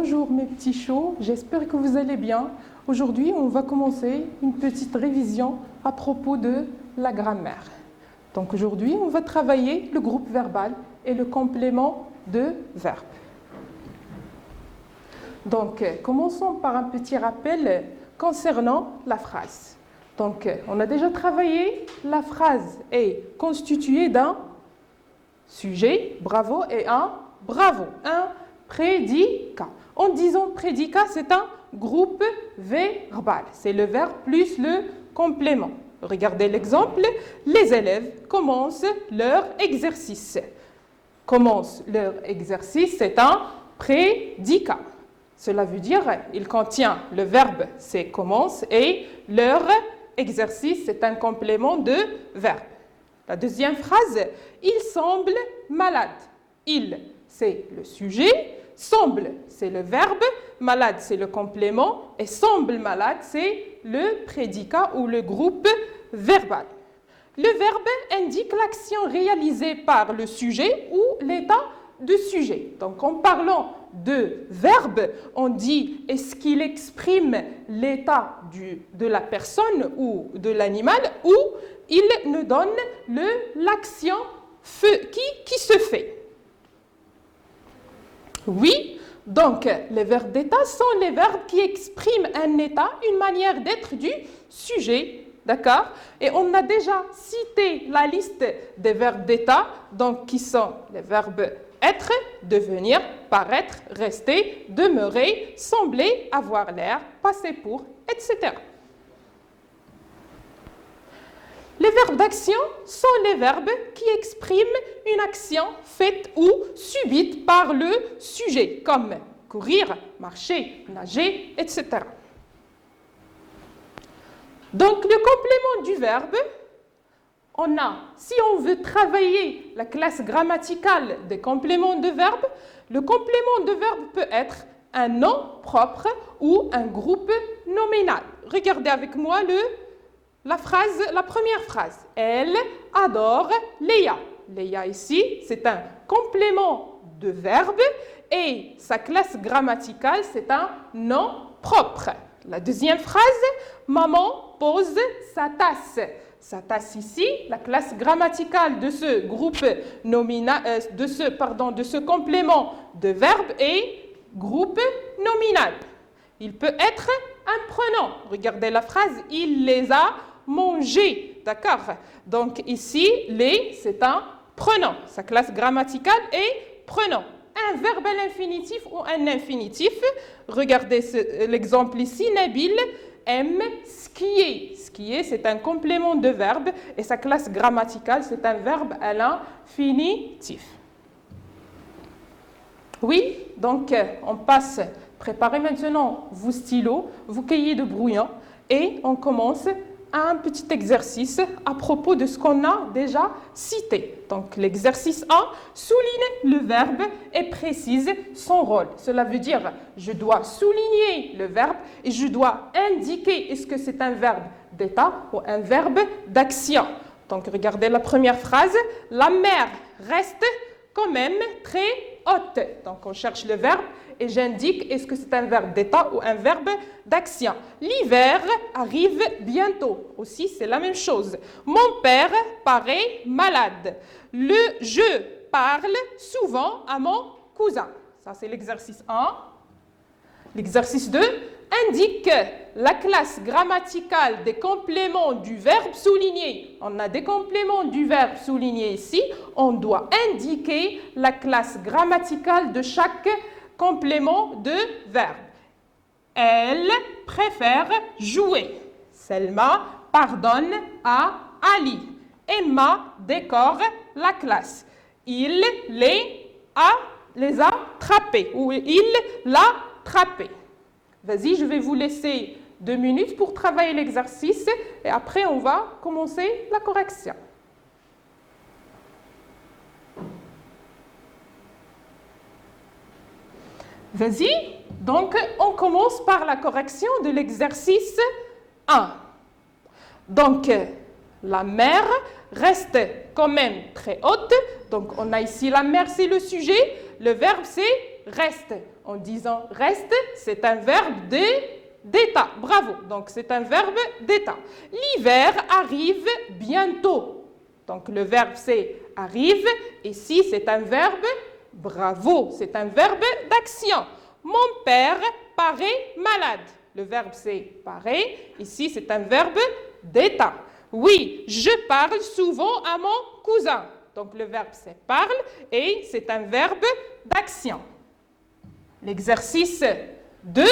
Bonjour mes petits chauds, j'espère que vous allez bien. Aujourd'hui, on va commencer une petite révision à propos de la grammaire. Donc aujourd'hui, on va travailler le groupe verbal et le complément de verbe. Donc, commençons par un petit rappel concernant la phrase. Donc, on a déjà travaillé, la phrase est constituée d'un sujet, bravo, et un bravo, un prédicat. En disant prédicat, c'est un groupe verbal. C'est le verbe plus le complément. Regardez l'exemple. Les élèves commencent leur exercice. Commencent leur exercice, c'est un prédicat. Cela veut dire il contient le verbe, c'est commence, et leur exercice, c'est un complément de verbe. La deuxième phrase, il semble malade. Il, c'est le sujet, semble, c'est le verbe, malade, c'est le complément, et semble malade, c'est le prédicat ou le groupe verbal. Le verbe indique l'action réalisée par le sujet ou l'état de sujet. Donc, en parlant de verbe, on dit est-ce qu'il exprime l'état de la personne ou de l'animal, ou il nous donne l'action qui se fait. Oui, donc les verbes d'état sont les verbes qui expriment un état, une manière d'être du sujet. D'accord? Et on a déjà cité la liste des verbes d'état, donc qui sont les verbes être, devenir, paraître, rester, demeurer, sembler, avoir l'air, passer pour, etc. Les verbes d'action sont les verbes qui expriment une action faite ou subite par le sujet, comme courir, marcher, nager, etc. Donc, le complément du verbe, on a, si on veut travailler la classe grammaticale des compléments de verbe, le complément de verbe peut être un nom propre ou un groupe nominal. Regardez avec moi la première phrase. Elle adore Léa. Léa ici, c'est un complément de verbe et sa classe grammaticale, c'est un nom propre. La deuxième phrase, maman pose sa tasse. Sa tasse ici, la classe grammaticale de ce groupe nominal, de ce complément de verbe est groupe nominal. Il peut être un pronom. Regardez la phrase, il les a mangés. D'accord? Donc ici, les, c'est un pronom. Sa classe grammaticale est pronom. Un verbe à l'infinitif ou un infinitif. Regardez l'exemple ici, Nabil aime skier. Skier, c'est un complément de verbe et sa classe grammaticale, c'est un verbe à l'infinitif. Oui, donc on passe, préparez maintenant vos stylos, vos cahiers de brouillon et on commence un petit exercice à propos de ce qu'on a déjà cité. Donc l'exercice 1, souligne le verbe et précise son rôle. Cela veut dire, je dois souligner le verbe et je dois indiquer est-ce que c'est un verbe d'état ou un verbe d'action. Donc regardez la première phrase, la mer reste quand même très haute. Donc on cherche le verbe et j'indique est-ce que c'est un verbe d'état ou un verbe d'action. L'hiver arrive bientôt. Aussi, c'est la même chose. Mon père paraît malade. Je parle souvent à mon cousin. Ça, c'est l'exercice 1. L'exercice 2 indique la classe grammaticale des compléments du verbe souligné. On a des compléments du verbe souligné ici. On doit indiquer la classe grammaticale de chaque complément de verbe. Elle préfère jouer. Selma pardonne à Ali. Emma décore la classe. Il les a trappés ou il l'a trappé. Vas-y, je vais vous laisser 2 minutes pour travailler l'exercice et après on va commencer la correction. Vas-y, donc on commence par la correction de l'exercice 1. Donc, la mer reste quand même très haute. Donc, on a ici la mer, c'est le sujet. Le verbe, c'est reste. en disant reste, c'est un verbe d'état. Bravo. Donc, c'est un verbe d'état. L'hiver arrive bientôt. Donc, le verbe c'est arrive. Ici, c'est un verbe bravo. C'est un verbe d'action. Mon père paraît malade. Le verbe c'est paraît. Ici, c'est un verbe d'état. Oui, je parle souvent à mon cousin. Donc, le verbe c'est parle et c'est un verbe d'action. L'exercice 2.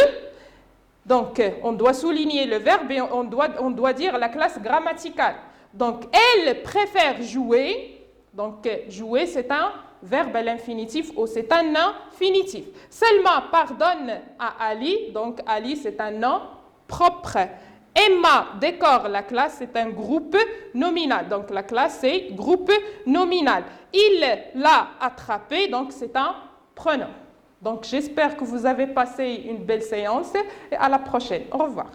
Donc, on doit souligner le verbe et on doit dire la classe grammaticale. Donc, elle préfère jouer. Donc, jouer, c'est un verbe à l'infinitif ou c'est un infinitif. Selma pardonne à Ali. Donc, Ali, c'est un nom propre. Emma décore la classe, c'est un groupe nominal. Donc, la classe, c'est groupe nominal. Il l'a attrapé, donc c'est un pronom. Donc, j'espère que vous avez passé une belle séance et à la prochaine. Au revoir.